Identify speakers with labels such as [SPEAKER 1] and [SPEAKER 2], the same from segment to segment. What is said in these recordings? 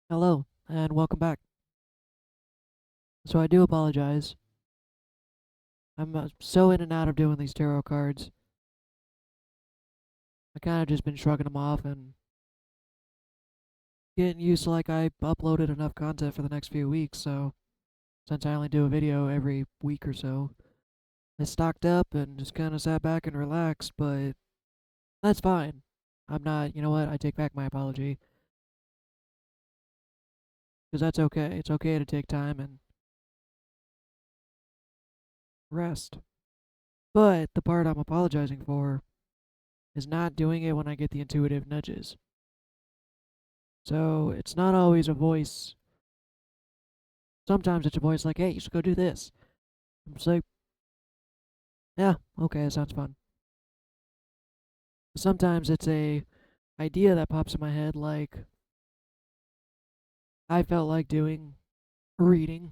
[SPEAKER 1] Hello, and welcome back. So I do apologize. I'm so in and out of doing these tarot cards. I kind of just been shrugging them off and getting used to like I uploaded enough content for the next few weeks. So since I only do a video every week or so, I stocked up and just kind of sat back and relaxed. But that's fine. I'm not. You know what? I take back my apology because that's okay. It's okay to take time and rest. But the part I'm apologizing for is not doing it when I get the intuitive nudges. So it's not always a voice. Sometimes it's a voice like, hey, you should go do this. I'm just like, yeah, okay, that sounds fun. Sometimes it's a idea that pops in my head like, I felt like doing a reading.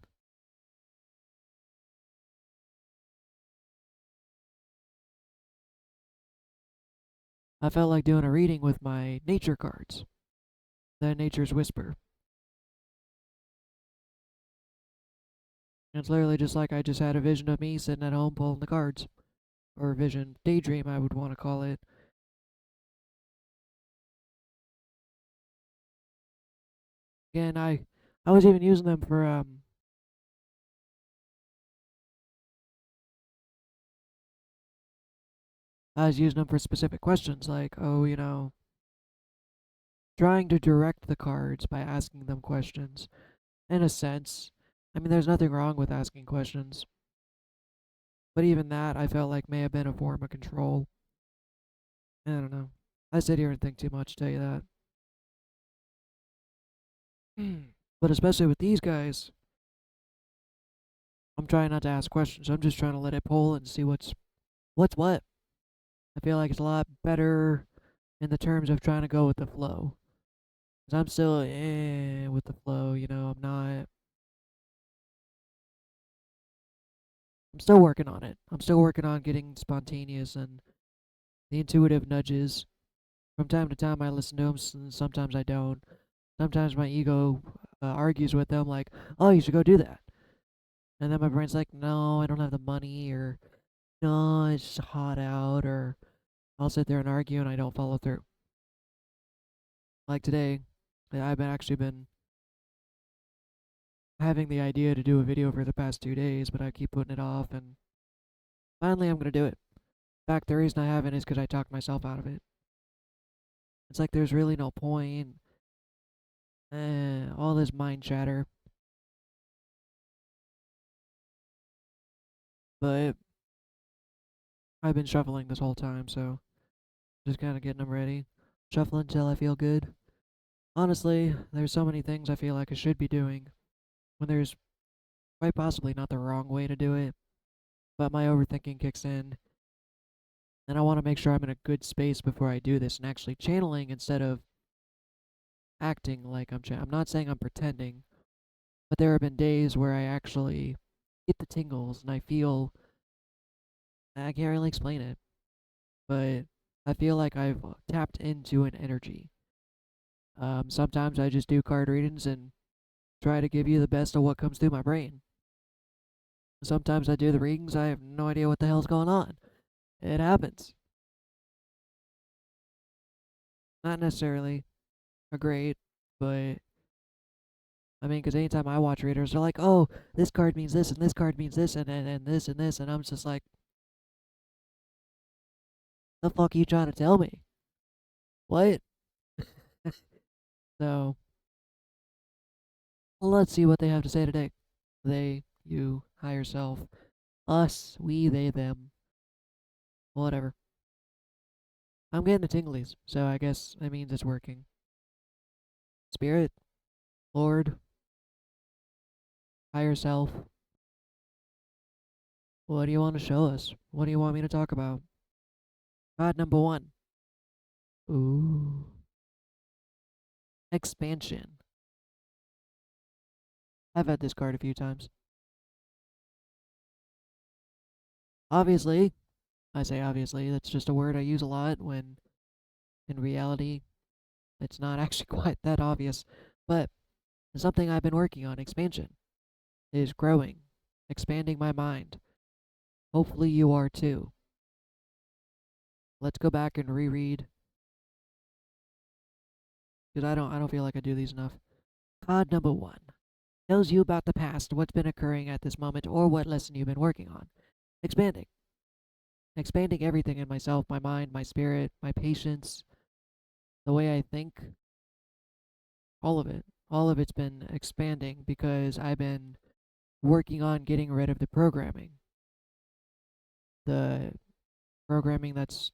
[SPEAKER 1] I felt like doing a reading with my nature cards, the Nature's Whisper. And it's literally just like I just had a vision of me sitting at home pulling the cards. Or a vision, daydream, I would want to call it. Again, I was even using them for I was using them for specific questions like, oh, trying to direct the cards by asking them questions. In a sense, I mean, there's nothing wrong with asking questions, but even that I felt like may have been a form of control. I don't know. I sit here and think too much, tell you that. But especially with these guys, I'm trying not to ask questions. I'm just trying to let it pull and see what's what. I feel like it's a lot better in the terms of trying to go with the flow. Cause I'm still with the flow, I'm not. I'm still working on it. I'm still working on getting spontaneous and the intuitive nudges. From time to time, I listen to them, and sometimes I don't. Sometimes my ego argues with them, like, "Oh, you should go do that," and then my brain's like, "No, I don't have the money," or "No, it's hot out," or I'll sit there and argue and I don't follow through. Like today, I've actually been having the idea to do a video for the past 2 days, but I keep putting it off, and finally I'm gonna do it. In fact, the reason I haven't is because I talked myself out of it. It's like there's really no point. All this mind chatter, but I've been shuffling this whole time, so just kind of getting them ready. Shuffling until I feel good. Honestly, there's so many things I feel like I should be doing when there's quite possibly not the wrong way to do it, but my overthinking kicks in, and I want to make sure I'm in a good space before I do this and actually channeling instead of acting like I'm not saying I'm pretending, but there have been days where I actually get the tingles and I feel I can't really explain it, but I feel like I've tapped into an energy. Sometimes I just do card readings and try to give you the best of what comes through my brain. Sometimes I do the readings, I have no idea what the hell's going on. It happens. Not necessarily a great, but I mean, because anytime I watch readers, they're like, oh, this card means this, and this card means this, and this, and this, and I'm just like, the fuck are you trying to tell me? What? So, let's see what they have to say today. They, you, higher self, us, we, they, them, whatever. I'm getting the tinglies, so I guess that means it's working. Spirit, Lord, higher self, what do you want to show us? What do you want me to talk about? God number one. Ooh. Expansion. I've had this card a few times. Obviously, I say obviously, that's just a word I use a lot when in reality it's not actually quite that obvious. But Something I've been working on, expansion, is growing, expanding my mind. Hopefully you are too. Let's go back and reread, because I don't feel like I do these enough. Cod number 1 tells you about the past, what's been occurring at this moment, or what lesson you've been working on. Expanding. Expanding everything in myself, my mind, my spirit, my patience, the way I think, all of it. All of it's been expanding because I've been working on getting rid of the programming. The programming that's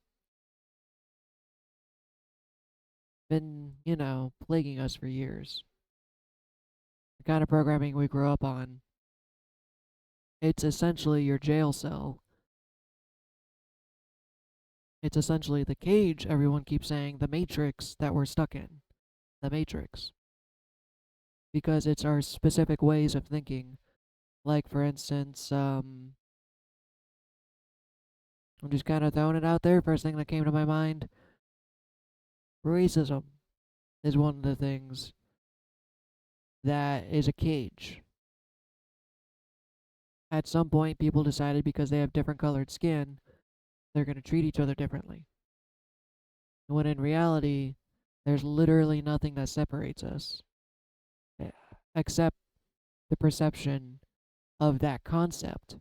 [SPEAKER 1] been, plaguing us for years. The kind of programming we grew up on. It's essentially your jail cell. It's essentially the cage everyone keeps saying, the matrix that we're stuck in. The matrix. Because it's our specific ways of thinking. Like, for instance, I'm just kind of throwing it out there. First thing that came to my mind, racism is one of the things that is a cage. At some point, people decided because they have different colored skin, they're going to treat each other differently. When in reality, there's literally nothing that separates us except the perception of that concept.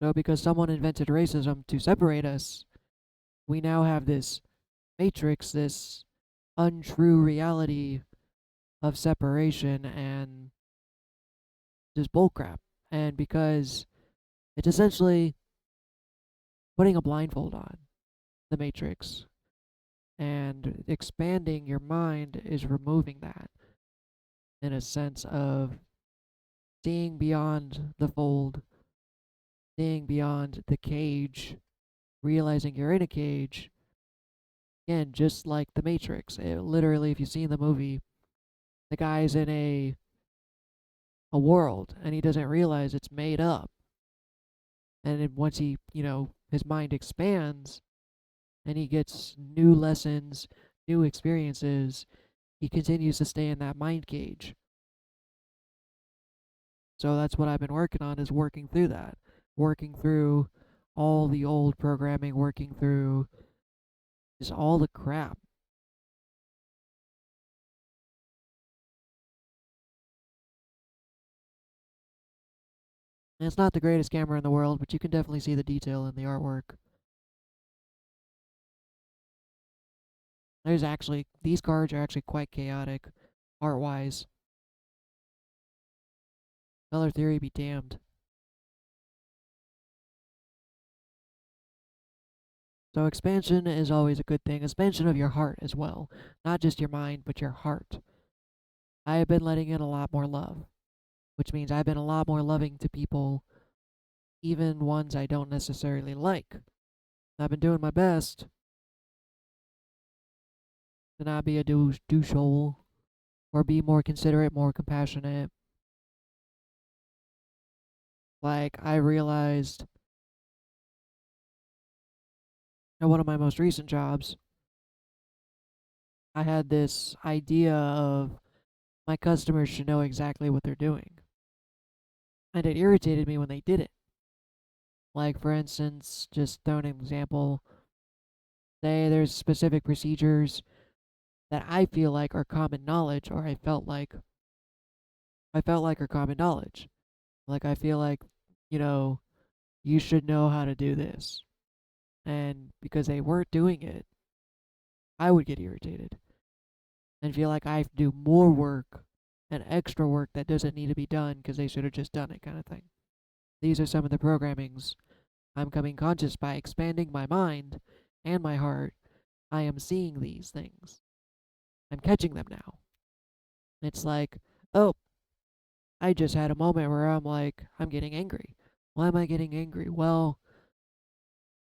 [SPEAKER 1] So, because someone invented racism to separate us, we now have this matrix, this untrue reality of separation and just bullcrap. And because it's essentially putting a blindfold on the matrix, and expanding your mind is removing that in a sense of seeing beyond the fold, seeing beyond the cage, realizing you're in a cage. Again, just like the Matrix. Literally, if you've seen the movie, the guy's in a world and he doesn't realize it's made up. And then once he, his mind expands and he gets new lessons, new experiences, he continues to stay in that mind cage. So that's what I've been working on, is working through that. Working through all the old programming, working through just all the crap. And it's not the greatest camera in the world, but you can definitely see the detail in the artwork. These cards are actually quite chaotic, art-wise. Color theory be damned. So expansion is always a good thing. Expansion of your heart as well. Not just your mind, but your heart. I have been letting in a lot more love, which means I've been a lot more loving to people, even ones I don't necessarily like. I've been doing my best to not be a douchehole, or be more considerate, more compassionate. Like, I realized at one of my most recent jobs, I had this idea of my customers should know exactly what they're doing. And it irritated me when they didn't. Like, for instance, just throwing an example, say there's specific procedures that I feel like are common knowledge, or I felt like are common knowledge. Like, I feel like, you know, you should know how to do this. And because they weren't doing it, I would get irritated and feel like I have to do more work and extra work that doesn't need to be done because they should have just done it, kind of thing. These are some of the programmings I'm coming conscious by expanding my mind and my heart. I am seeing these things. I'm catching them now. It's like, oh, I just had a moment where I'm like, I'm getting angry. Why am I getting angry? Well,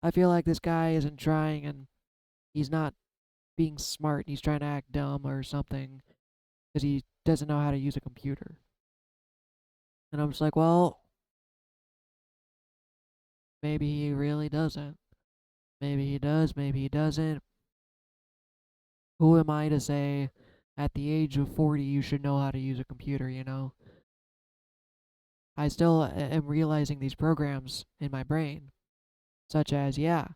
[SPEAKER 1] I feel like this guy isn't trying and he's not being smart. He's trying to act dumb or something because he doesn't know how to use a computer. And I'm just like, well, maybe he really doesn't. Maybe he does, maybe he doesn't. Who am I to say at the age of 40, you should know how to use a computer, you know? I still am realizing these programs in my brain, such as, yeah,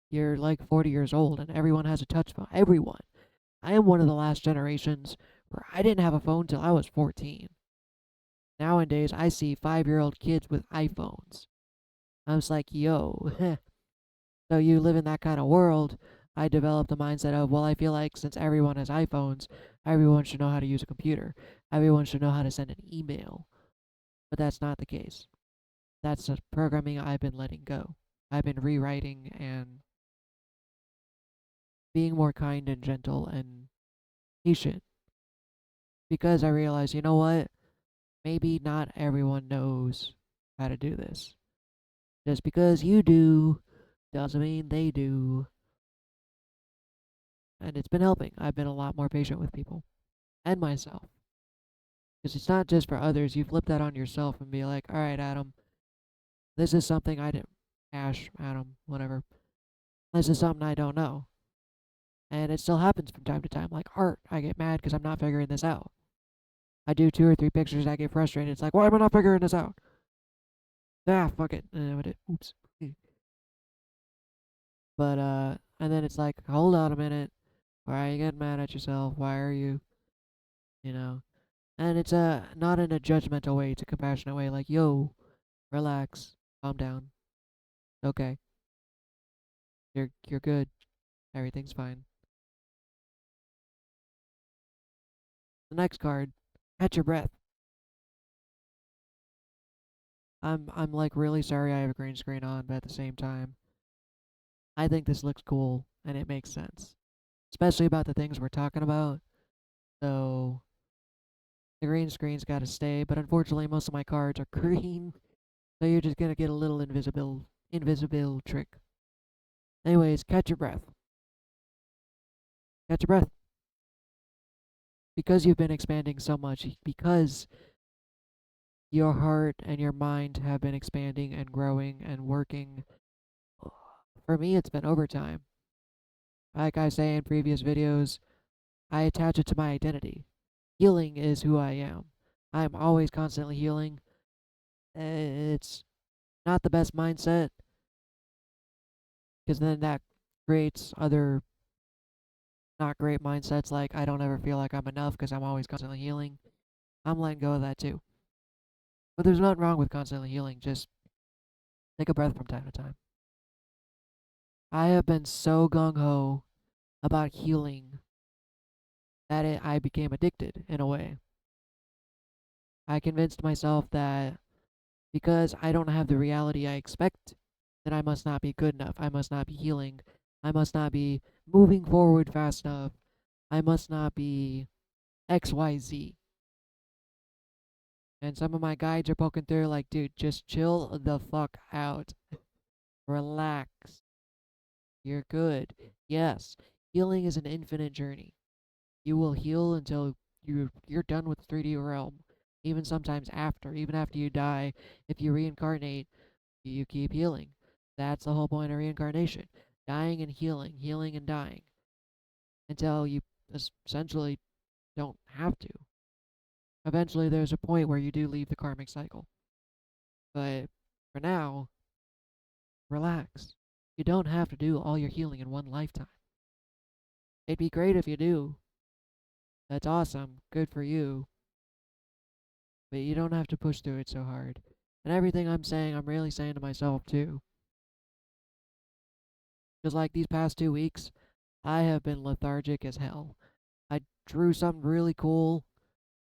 [SPEAKER 1] you're like 40 years old and everyone has a touch phone. Everyone. I am one of the last generations where I didn't have a phone till I was 14. Nowadays, I see 5-year-old kids with iPhones. I was like, yo, so you live in that kind of world. I developed a mindset of, well, I feel like since everyone has iPhones, everyone should know how to use a computer. Everyone should know how to send an email. But that's not the case. That's the programming I've been letting go. I've been rewriting and being more kind and gentle and patient because I realized, you know what? Maybe not everyone knows how to do this. Just because you do doesn't mean they do. And it's been helping. I've been a lot more patient with people and myself. Because it's not just for others. You flip that on yourself and be like, all right, Adam, this is something I didn't. Ash, Adam, whatever. This is something I don't know. And it still happens from time to time. Like art, I get mad because I'm not figuring this out. I do 2 or 3 pictures, I get frustrated. It's like, why am I not figuring this out? Ah, fuck it. Oops. But and then it's like, hold on a minute. Why are you getting mad at yourself? Why are you, you know? And it's not in a judgmental way. It's a compassionate way. Like, yo, relax, calm down. Okay, you're good. Everything's fine. The next card, catch your breath. I'm like really sorry I have a green screen on, but at the same time, I think this looks cool and it makes sense, especially about the things we're talking about. So the green screen's got to stay, but unfortunately, most of my cards are green, so you're just gonna get a little invisible trick. Anyways, catch your breath. Catch your breath. Because you've been expanding so much, because your heart and your mind have been expanding and growing and working. For me, it's been overtime. Like I say in previous videos, I attach it to my identity. Healing is who I am. I'm always constantly healing. It's not the best mindset because then that creates other not great mindsets like I don't ever feel like I'm enough because I'm always constantly healing. I'm letting go of that too. But there's nothing wrong with constantly healing. Just take a breath from time to time. I have been so gung ho about healing that I became addicted in a way. I convinced myself that because I don't have the reality I expect, then I must not be good enough. I must not be healing. I must not be moving forward fast enough. I must not be XYZ. And some of my guides are poking through like, dude, just chill the fuck out. Relax. You're good. Yes, healing is an infinite journey. You will heal until you're done with the 3D realm. Even sometimes after, even after you die, if you reincarnate, you keep healing. That's the whole point of reincarnation. Dying and healing, healing and dying. Until you essentially don't have to. Eventually there's a point where you do leave the karmic cycle. But for now, relax. You don't have to do all your healing in one lifetime. It'd be great if you do. That's awesome. Good for you. But you don't have to push through it so hard. And everything I'm saying, I'm really saying to myself too. Because like these past 2 weeks, I have been lethargic as hell. I drew something really cool.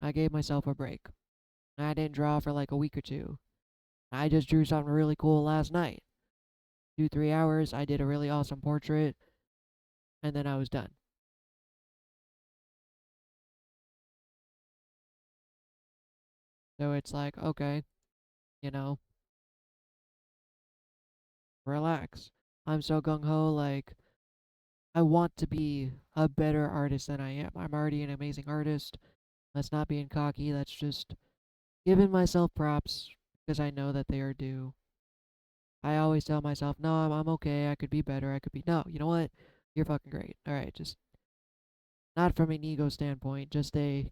[SPEAKER 1] I gave myself a break. I didn't draw for like a week or two. I just drew something really cool last night. 2, 3 hours, I did a really awesome portrait, and then I was done. So it's like, okay, you know, relax. I'm so gung ho, like, I want to be a better artist than I am. I'm already an amazing artist. That's not being cocky, that's just giving myself props because I know that they are due. I always tell myself, no, I'm okay, I could be better, I could be. No, you know what? You're fucking great. Alright, just Not from an ego standpoint, just a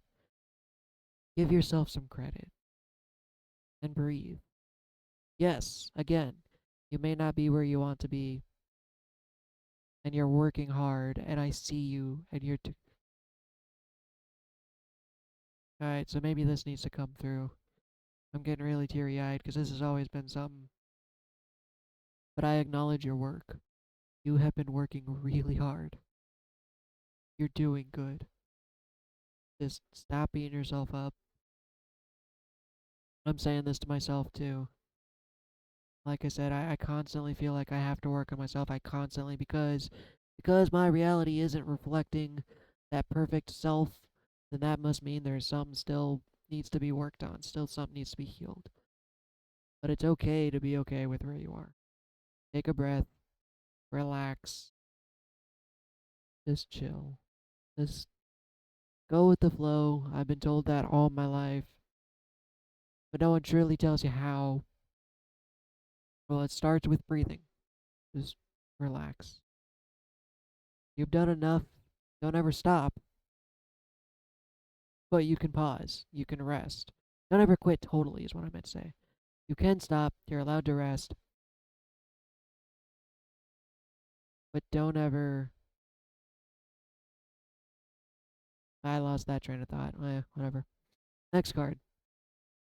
[SPEAKER 1] give yourself some credit and breathe. Yes, again, you may not be where you want to be, and you're working hard, and I see you, and alright, so maybe this needs to come through. I'm getting really teary eyed because this has always been something. But I acknowledge your work. You have been working really hard. You're doing good. Just stop beating yourself up. I'm saying this to myself too. Like I said, I constantly feel like I have to work on myself. I constantly because my reality isn't reflecting that perfect self, then that must mean there's something still needs to be worked on. Still something needs to be healed. But it's okay to be okay with where you are. Take a breath, relax, just chill. Just go with the flow. I've been told that all my life, but no one truly tells you how. Well, it starts with breathing. Just relax. You've done enough. Don't ever stop, but you can pause. You can rest. Don't ever quit totally, is what I meant to say. You can stop. You're allowed to rest, but don't ever. I lost that train of thought. Whatever. Next card.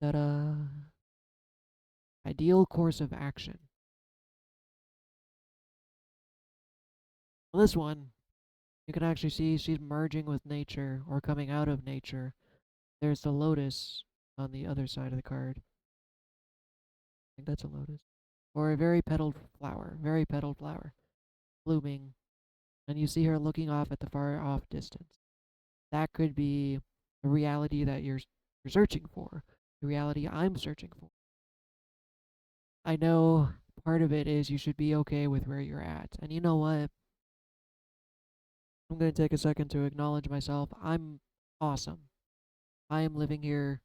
[SPEAKER 1] Ta da! Ideal course of action. Well, this one, you can actually see she's merging with nature or coming out of nature. There's the lotus on the other side of the card. I think that's a lotus. Or a very petaled flower, blooming, and you see her looking off at the far off distance. That could be the reality that you're searching for, the reality I'm searching for. I know part of it is you should be okay with where you're at. And you know what? I'm going to take a second to acknowledge myself. I'm awesome. I am living here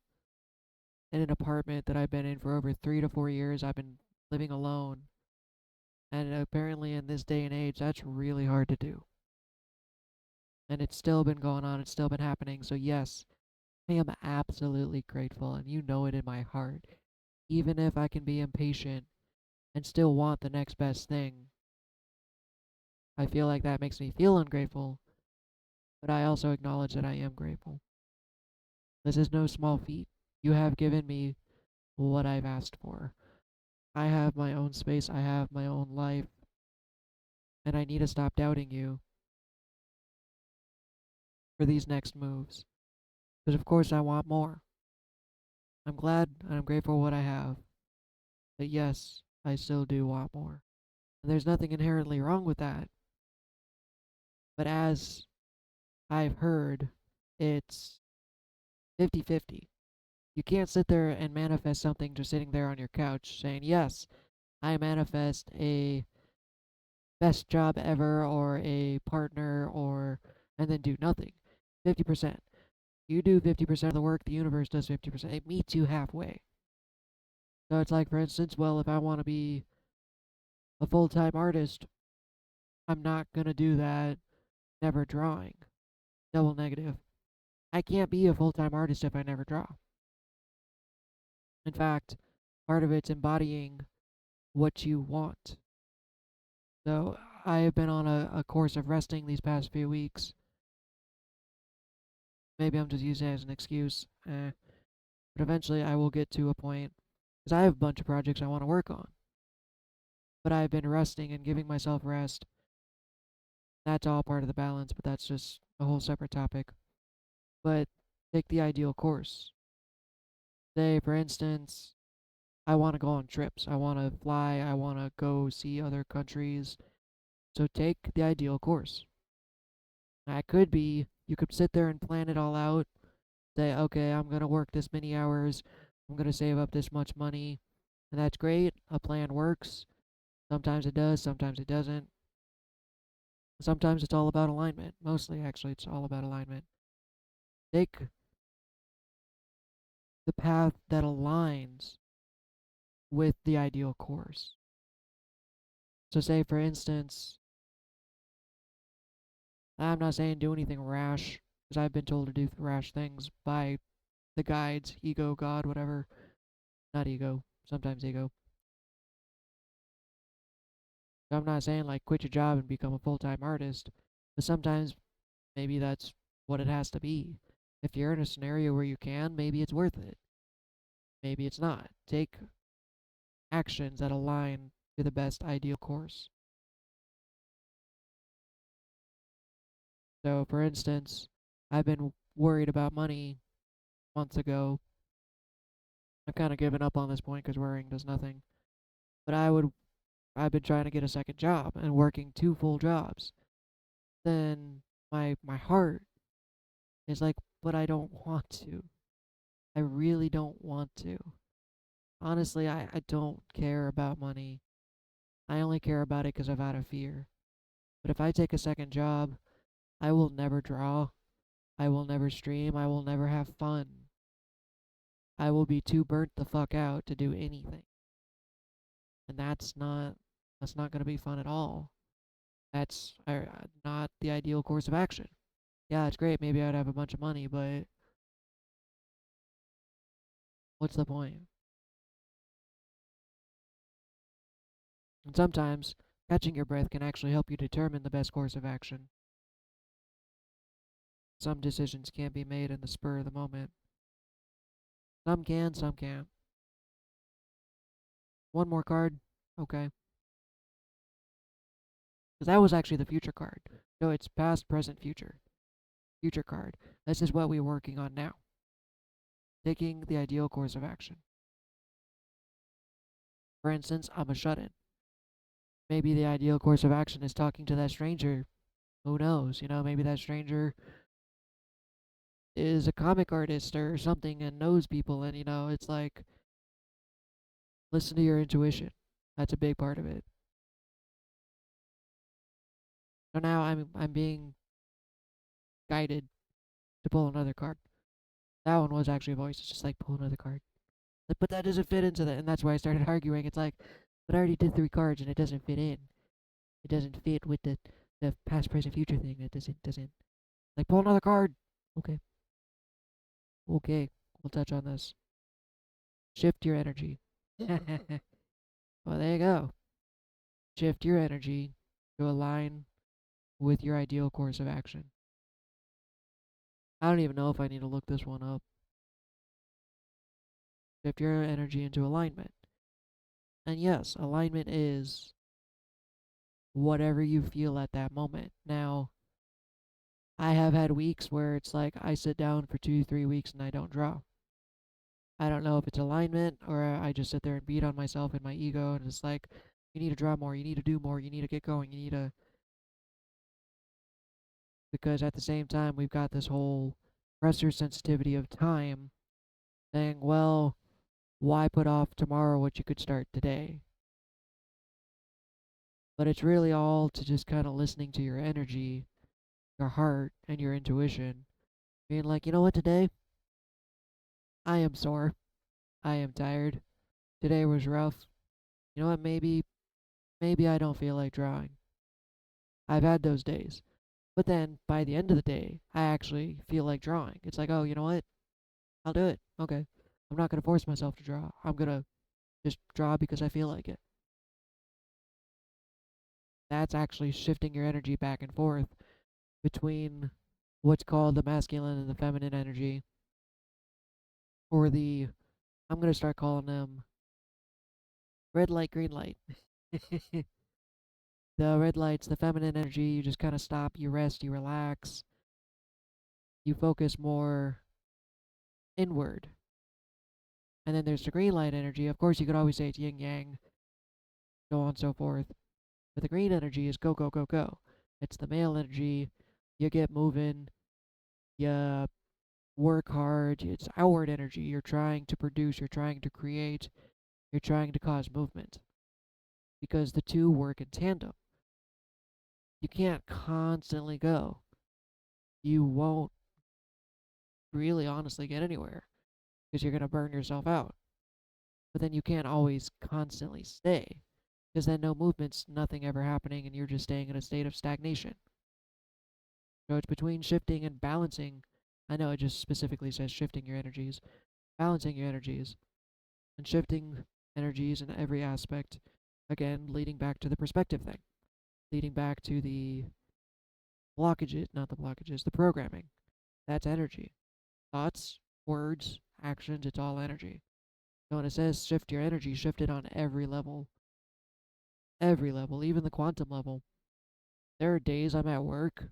[SPEAKER 1] in an apartment that I've been in for over 3 to 4 years. I've been living alone. And apparently, in this day and age, that's really hard to do. And it's still been going on, it's still been happening. So, yes, I am absolutely grateful, and you know it in my heart. Even if I can be impatient and still want the next best thing, I feel like that makes me feel ungrateful, but I also acknowledge that I am grateful. This is no small feat. You have given me what I've asked for. I have my own space, I have my own life, and I need to stop doubting you for these next moves. Because, of course, I want more. I'm glad and I'm grateful for what I have, but yes, I still do want more. And there's nothing inherently wrong with that. But as I've heard, it's 50-50. You can't sit there and manifest something just sitting there on your couch saying, yes, I manifest a best job ever or a partner and then do nothing. 50%. You do 50% of the work, the universe does 50%. It meets you halfway. So it's like, for instance, well, if I want to be a full time artist, I'm not going to do that never drawing. Double negative. I can't be a full time artist if I never draw. In fact, part of it's embodying what you want. So I have been on a course of resting these past few weeks. Maybe I'm just using it as an excuse. But eventually I will get to a point, because I have a bunch of projects I want to work on. But I've been resting and giving myself rest. That's all part of the balance, but that's just a whole separate topic. But take the ideal course. Say, for instance, I want to go on trips. I want to fly. I want to go see other countries. So take the ideal course. That could be you could sit there and plan it all out. Say, okay, I'm going to work this many hours. I'm going to save up this much money. And that's great. A plan works. Sometimes it does, sometimes it doesn't. Sometimes it's all about alignment. Mostly, actually, it's all about alignment. Take the path that aligns with the ideal course. So, say for instance, I'm not saying do anything rash, because I've been told to do rash things by the guides, ego, God, whatever. Not ego, sometimes ego. So I'm not saying like quit your job and become a full time artist, but sometimes maybe that's what it has to be. If you're in a scenario where you can, maybe it's worth it. Maybe it's not. Take actions that align to the best ideal course. So, for instance, I've been worried about money months ago. I've kind of given up on this point because worrying does nothing. But I've been trying to get a second job and working two full jobs. Then my heart is like, but I don't want to. I really don't want to. Honestly, I don't care about money. I only care about it because I've out of fear. But if I take a second job, I will never draw. I will never stream. I will never have fun. I will be too burnt the fuck out to do anything. And that's not going to be fun at all. That's not the ideal course of action. Yeah, it's great. Maybe I'd have a bunch of money, but what's the point? And sometimes catching your breath can actually help you determine the best course of action. Some decisions can't be made in the spur of the moment. Some can, some can't. One more card? Okay. Because that was actually the future card. So it's past, present, future. Future card. This is what we're working on now. Taking the ideal course of action. For instance, I'm a shut in. Maybe the ideal course of action is talking to that stranger. Who knows? Maybe that stranger is a comic artist or something and knows people, and it's like listen to your intuition. That's a big part of it. So now I'm being guided to pull another card. That one was actually a voice. It's just like pull another card. But that doesn't fit into that, and that's why I started arguing. It's like, but I already did three cards, and it doesn't fit in. It doesn't fit with the past, present, future thing. It doesn't like pull another card. Okay, okay, we'll touch on this. Shift your energy. Well, there you go. Shift your energy to align with your ideal course of action. I don't even know if I need to look this one up. Shift your energy into alignment. And yes, alignment is whatever you feel at that moment. Now, I have had weeks where it's like I sit down for 2, 3 weeks and I don't draw. I don't know if it's alignment or I just sit there and beat on myself and my ego and it's like, you need to draw more, you need to do more, you need to get going, you need to. Because at the same time, we've got this whole pressure sensitivity of time saying, well, why put off tomorrow what you could start today? But it's really all to just kind of listening to your energy, your heart, and your intuition. Being like, you know what, today I am sore. I am tired. Today was rough. You know what, maybe I don't feel like drawing. I've had those days. But then by the end of the day, I actually feel like drawing. It's like, oh, you know what? I'll do it. Okay. I'm not going to force myself to draw. I'm going to just draw because I feel like it. That's actually shifting your energy back and forth between what's called the masculine and the feminine energy, or I'm going to start calling them red light, green light. The red light's the feminine energy. You just kind of stop, you rest, you relax, you focus more inward. And then there's the green light energy. Of course, you could always say it's yin yang, so on and so forth. But the green energy is go, go, go, go. It's the male energy. You get moving, you work hard. It's outward energy. You're trying to produce, you're trying to create, you're trying to cause movement because the two work in tandem. You can't constantly go. You won't really honestly get anywhere because you're going to burn yourself out. But then you can't always constantly stay because then no movement's nothing ever happening and you're just staying in a state of stagnation. So it's between shifting and balancing. I know it just specifically says shifting your energies, balancing your energies, and shifting energies in every aspect. Again, leading back to the perspective thing, leading back to the blockages, not the blockages, the programming. That's energy. Thoughts, words, actions, it's all energy. So when it says shift your energy, shift it on every level, even the quantum level. There are days I'm at work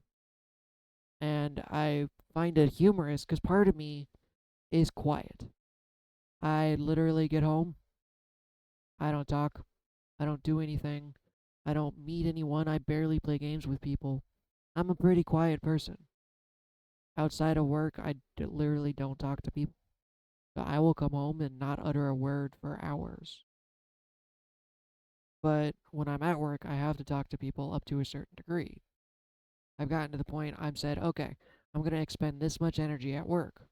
[SPEAKER 1] and I find it humorous because part of me is quiet. I literally get home, I don't talk, I don't do anything, I don't meet anyone, I barely play games with people. I'm a pretty quiet person. Outside of work, literally don't talk to people. So I will come home and not utter a word for hours. But when I'm at work, I have to talk to people up to a certain degree. I've gotten to the point I've said, okay, I'm going to expend this much energy at work.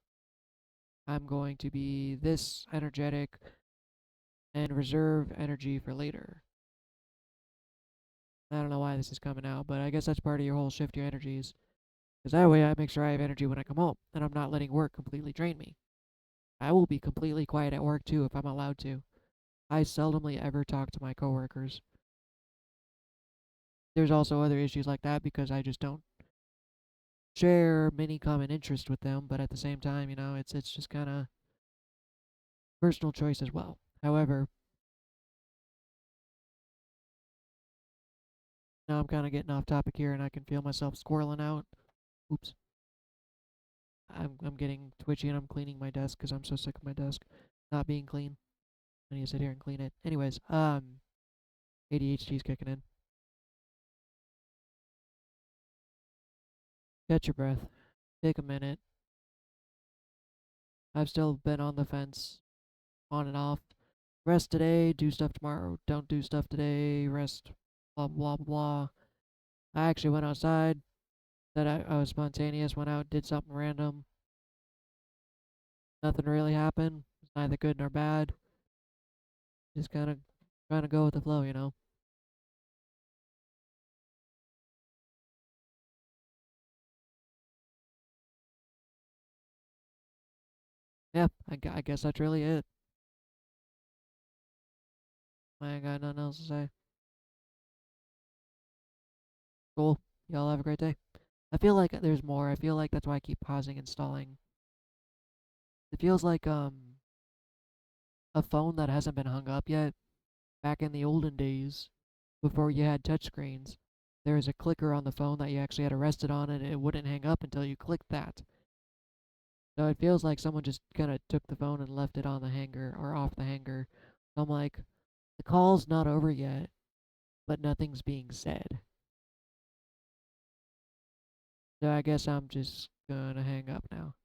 [SPEAKER 1] I'm going to be this energetic and reserve energy for later. I don't know why this is coming out, but I guess that's part of your whole shift your energies. Because that way I make sure I have energy when I come home and I'm not letting work completely drain me. I will be completely quiet at work too if I'm allowed to. I seldomly ever talk to my coworkers. There's also other issues like that because I just don't share many common interests with them, but at the same time, it's just kind of personal choice as well. However, now I'm kind of getting off topic here and I can feel myself squirreling out. Oops. I'm getting twitchy and I'm cleaning my desk because I'm so sick of my desk not being clean. I need to sit here and clean it. Anyways, ADHD's kicking in. Catch your breath. Take a minute. I've still been on the fence, on and off. Rest today, do stuff tomorrow. Don't do stuff today, rest, blah, blah, blah, blah. I actually went outside, said I was spontaneous, went out, did something random. Nothing really happened. It's neither good nor bad. Just kind of trying to go with the flow. Yeah, I guess that's really it. I ain't got nothing else to say. Cool. Y'all have a great day. I feel like there's more. I feel like that's why I keep pausing and stalling. It feels like a phone that hasn't been hung up yet. Back in the olden days, before you had touchscreens, there was a clicker on the phone that you actually had to rest it on, and it wouldn't hang up until you clicked that. So it feels like someone just kind of took the phone and left it on the hanger or off the hanger. So I'm like, the call's not over yet, but nothing's being said. So I guess I'm just gonna hang up now.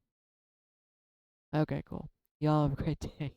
[SPEAKER 1] Okay, cool. Y'all have a great day.